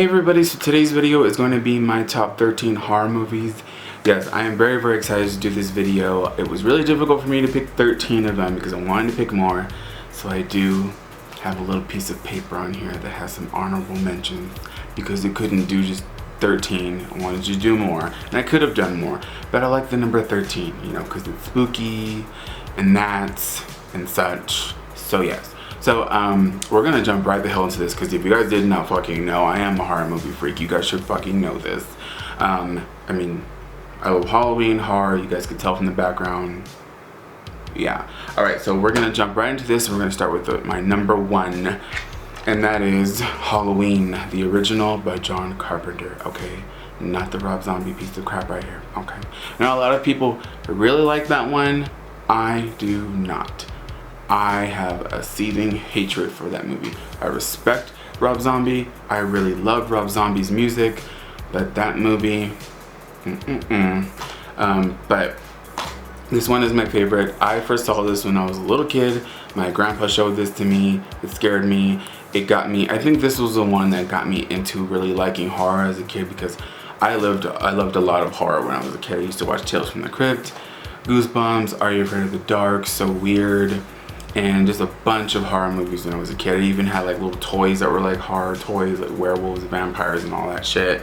Hey everybody, so today's video is going to be my top 13 horror movies. Yes, I am very excited to do this video. It was really difficult for me to pick 13 of them because I wanted to pick more. So I do have a little piece of paper on here that has some honorable mentions because it couldn't do just 13. I wanted to do more, and I could have done more, but I like the number 13, you know, because it's spooky and that and such. So yes. So, we're gonna jump right the hell into this, because if you guys did not fucking know, I am a horror movie freak. You guys should fucking know this. I mean, I love Halloween, horror, you guys could tell from the background. Yeah. Alright, so we're gonna jump right into this. We're gonna start with my number one, and that is Halloween, the original by John Carpenter, okay? Not the Rob Zombie piece of crap right here, okay? Now, a lot of people really like that one. I do not. I have a seething hatred for that movie. I respect Rob Zombie. I really love Rob Zombie's music, but that movie, but this one is my favorite. I first saw this when I was a little kid. My grandpa showed this to me. It scared me. It got me. I think this was the one that got me into really liking horror as a kid, because I loved a lot of horror when I was a kid. I used to watch Tales from the Crypt, Goosebumps, Are You Afraid of the Dark, So Weird, and just a bunch of horror movies when I was a kid. I even had like little toys that were like horror toys, like werewolves, vampires, and all that shit.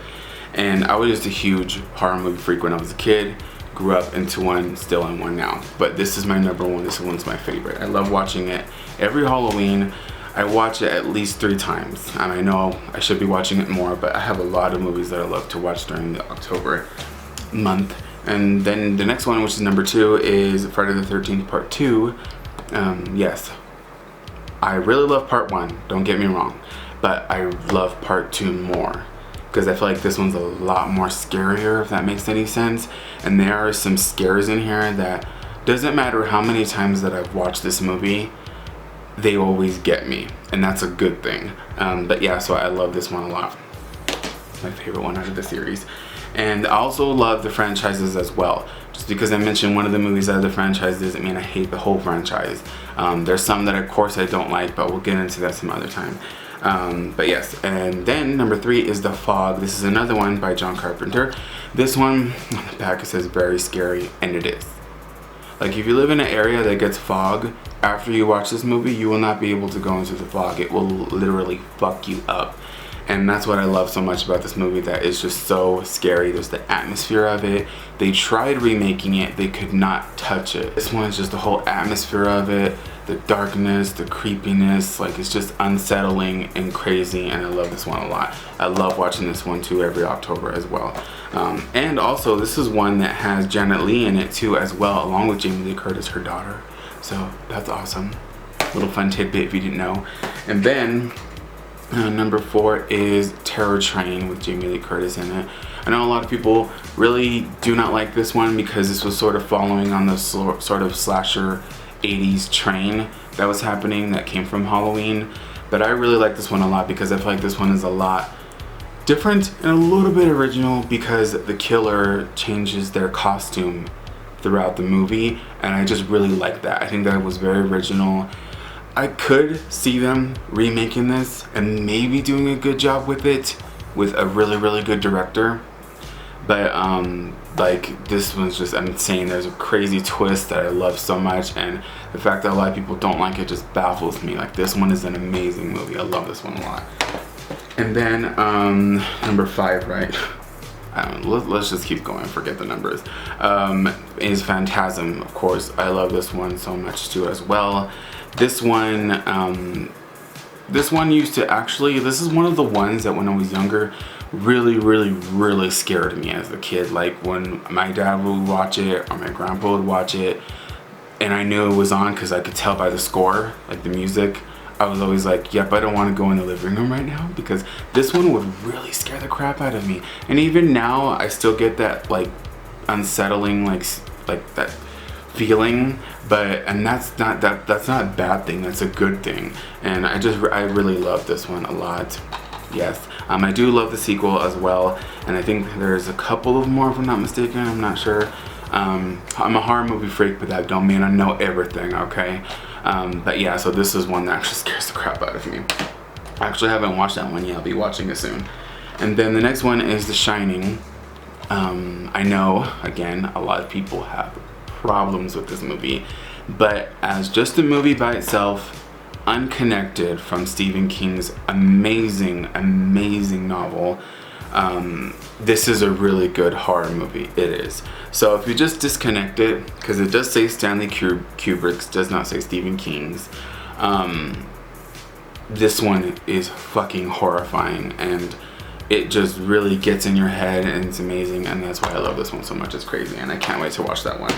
And I was just a huge horror movie freak when I was a kid. Grew up into one, still in one now. But this is my number one. This one's my favorite. I love watching it every Halloween. I watch it at least 3 times. And I know I should be watching it more, but I have a lot of movies that I love to watch during the October month. And then the next one, which is number 2, is Friday the 13th Part 2. Yes, I really love part 1, don't get me wrong, but I love part 2 more, because I feel like this one's a lot more scarier, if that makes any sense. And there are some scares in here that doesn't matter how many times that I've watched this movie, they always get me, and that's a good thing. But yeah, so I love this one a lot. It's my favorite one out of the series. And I also love the franchises as well. Just because I mentioned one of the movies out of the franchise doesn't mean I hate the whole franchise. There's some that of course I don't like, but we'll get into that some other time. But yes, and then number 3 is The Fog. This is another one by John Carpenter. This one, on the back it says very scary, and it is. Like, if you live in an area that gets fog, after you watch this movie, you will not be able to go into the fog. It will literally fuck you up. And that's what I love so much about this movie, that it's just so scary. There's the atmosphere of it. They tried remaking it, they could not touch it. This one's just the whole atmosphere of it, the darkness, the creepiness, like it's just unsettling and crazy, and I love this one a lot. I love watching this one too every October as well. And also, this is one that has Janet Leigh in it too as well, along with Jamie Lee Curtis, her daughter. So that's awesome. Little fun tidbit if you didn't know. And then number 4 is Terror Train with Jamie Lee Curtis in it. I know a lot of people really do not like this one because this was sort of following on the sort of slasher 80s train that was happening that came from Halloween. But I really like this one a lot because I feel like this one is a lot different and a little bit original, because the killer changes their costume throughout the movie, and I just really like that. I think that was very original. I could see them remaking this and maybe doing a good job with it with a really good director, but like, this one's just insane. There's a crazy twist that I love so much, and the fact that a lot of people don't like it just baffles me. Like, this one is an amazing movie. I love this one a lot. And then number 5, right? Let's just keep going, forget the numbers. Is Phantasm, of course. I love this one so much too as well. This one used to actually, this is one of the ones that when I was younger really scared me as a kid. Like, when my dad would watch it or my grandpa would watch it and I knew it was on because I could tell by the score, like the music, I was always like, yep, I don't want to go in the living room right now, because this one would really scare the crap out of me. And even now I still get that like unsettling like that feeling, and that's not a bad thing, that's a good thing. And I really love this one a lot. Yes, I do love the sequel as well, and I think there's a couple of more if I'm not mistaken, I'm not sure. I'm a horror movie freak, but that don't mean I know everything, okay? But yeah, so this is one that actually scares the crap out of me. I actually haven't watched that one yet, I'll be watching it soon. And then the next one is The Shining. I know, again, a lot of people have problems with this movie, but as just a movie by itself, unconnected from Stephen King's amazing novel, this is a really good horror movie. It is. So if you just disconnect it, because it does say Stanley Kubrick's, does not say Stephen King's, this one is fucking horrifying, and it just really gets in your head, and it's amazing, and that's why I love this one so much. It's crazy, and I can't wait to watch that one.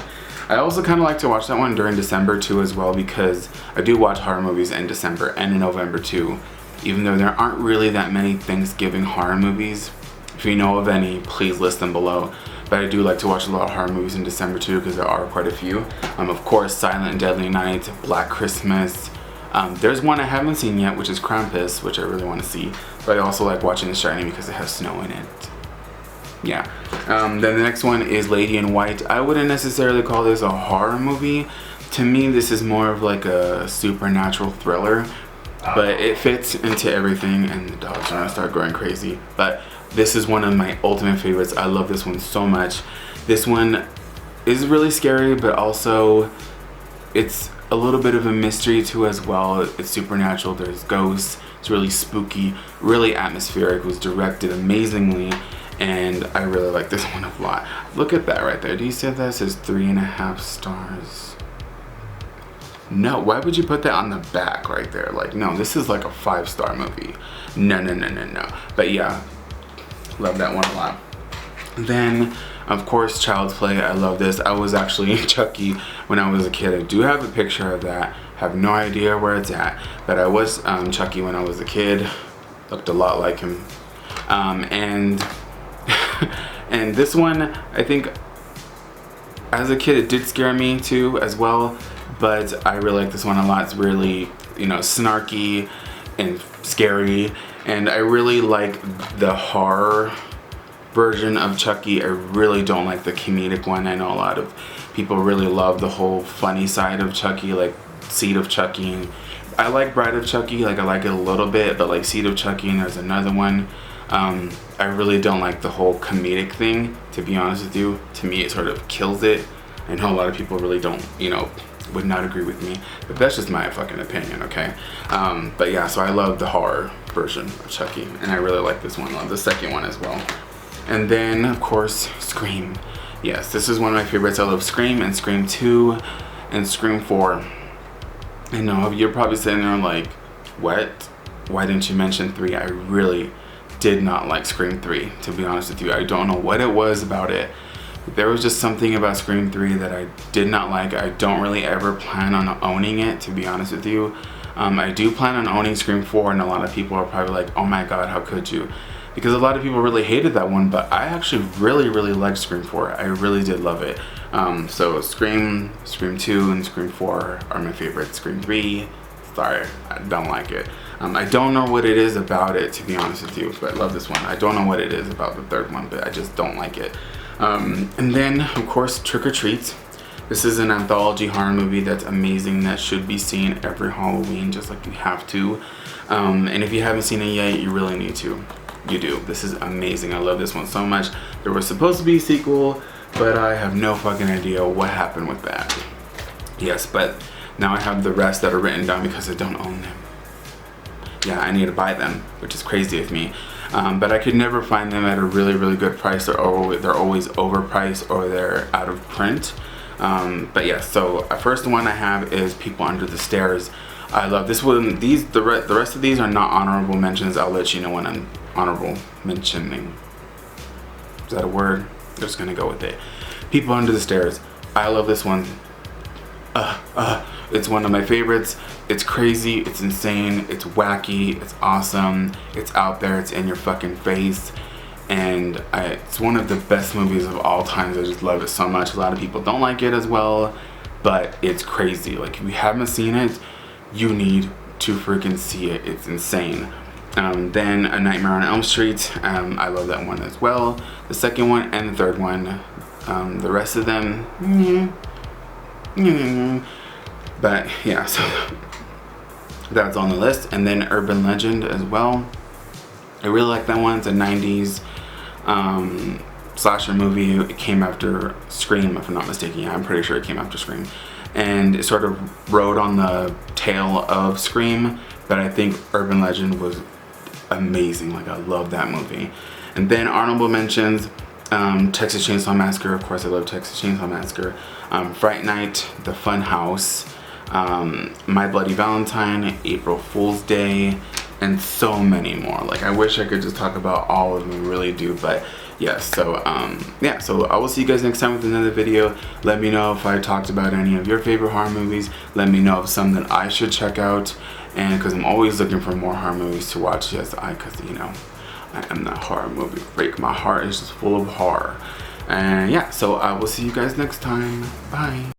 I also kind of like to watch that one during December too as well, because I do watch horror movies in December and in November too, even though there aren't really that many Thanksgiving horror movies. If you know of any, please list them below. But I do like to watch a lot of horror movies in December too, because there are quite a few. Of course, Silent and Deadly Night, Black Christmas. There's one I haven't seen yet, which is Krampus, which I really want to see. But I also like watching The Shining because it has snow in it. Yeah. Then the next one is Lady in White. I wouldn't necessarily call this a horror movie. To me, this is more of like a supernatural thriller. But it fits into everything, and the dogs are gonna start going crazy. But this is one of my ultimate favorites. I love this one so much. This one is really scary, but also it's a little bit of a mystery too as well. It's supernatural, there's ghosts, it's really spooky, really atmospheric, it was directed amazingly, and I really like this one a lot. Look at that right there. Do you see that? It says 3.5 stars. No, why would you put that on the back right there? Like, no, this is like a 5-star movie. No. But yeah, love that one a lot. Then, of course, Child's Play. I love this. I was actually in Chucky when I was a kid. I do have a picture of that. Have no idea where it's at. But I was Chucky when I was a kid. Looked a lot like him. And and this one, I think, as a kid, it did scare me too as well. But I really like this one a lot. It's really, you know, snarky and scary. And I really like the horror version of Chucky. I really don't like the comedic one. I know a lot of people really love the whole funny side of Chucky, like Seed of Chucky. I like Bride of Chucky, like I like it a little bit, but like Seed of Chucky, and there's another one. I really don't like the whole comedic thing, to be honest with you. To me, it sort of kills it. I know a lot of people really don't, you know, would not agree with me, but that's just my fucking opinion, okay? But yeah, so I love the horror version of Chucky, and I really like this one. I love the second one as well. And then, of course, Scream. Yes, this is one of my favorites. I love Scream and Scream 2 and Scream 4. I know, you're probably sitting there like, what? Why didn't you mention 3? I really did not like Scream 3, to be honest with you. I don't know what it was about it. There was just something about Scream 3 that I did not like. I don't really ever plan on owning it, to be honest with you. I do plan on owning Scream 4, and a lot of people are probably like, oh my god, how could you? Because a lot of people really hated that one, but I actually really liked Scream 4. I really did love it. So Scream 2, and Scream 4 are my favorites. Scream 3, sorry, I don't like it. I don't know what it is about it, to be honest with you, but I love this one. I don't know what it is about the third one, but I just don't like it. And then, of course, Trick or Treat. This is an anthology horror movie that's amazing, that should be seen every Halloween, just like you have to. And if you haven't seen it yet, you really need to. You do. This is amazing. I love this one so much. There was supposed to be a sequel, but I have no fucking idea what happened with that. Yes, but now I have the rest that are written down because I don't own them. Yeah, I need to buy them, which is crazy of me. But I could never find them at a really good price. They're always overpriced, or they're out of print. But yeah, so first one I have is People Under the Stairs. I love this one. The rest of these are not honorable mentions. I'll let you know when I'm honorable mentioning. Is that a word? I'm just gonna go with it. People Under the Stairs. I love this one. It's one of my favorites. It's crazy, it's insane, it's wacky, it's awesome, it's out there, it's in your fucking face, and it's one of the best movies of all times. I just love it so much. A lot of people don't like it as well, but it's crazy. Like, if you haven't seen it, you need to freaking see it. It's insane. Then A Nightmare on Elm Street. I love that one as well. The second one and the third one. The rest of them, but yeah, so that's on the list. And then Urban Legend as well. I really like that one. It's a 90s slasher movie. It came after Scream, if I'm not mistaken. Yeah, I'm pretty sure it came after Scream. And it sort of rode on the tail of Scream, but I think Urban Legend was amazing. Like, I love that movie. And then honorable mentions, Texas Chainsaw Massacre. Of course, I love Texas Chainsaw Massacre. Fright Night, The Fun House, My Bloody Valentine, April Fool's Day, and so many more. Like, I wish I could just talk about all of them, I really do, but yeah, so yeah, so I will see you guys next time with another video. Let me know if I talked about any of your favorite horror movies. Let me know of some that I should check out, and because I'm always looking for more horror movies to watch, because you know, I am that horror movie freak. My heart is just full of horror. And yeah, so I will see you guys next time. Bye.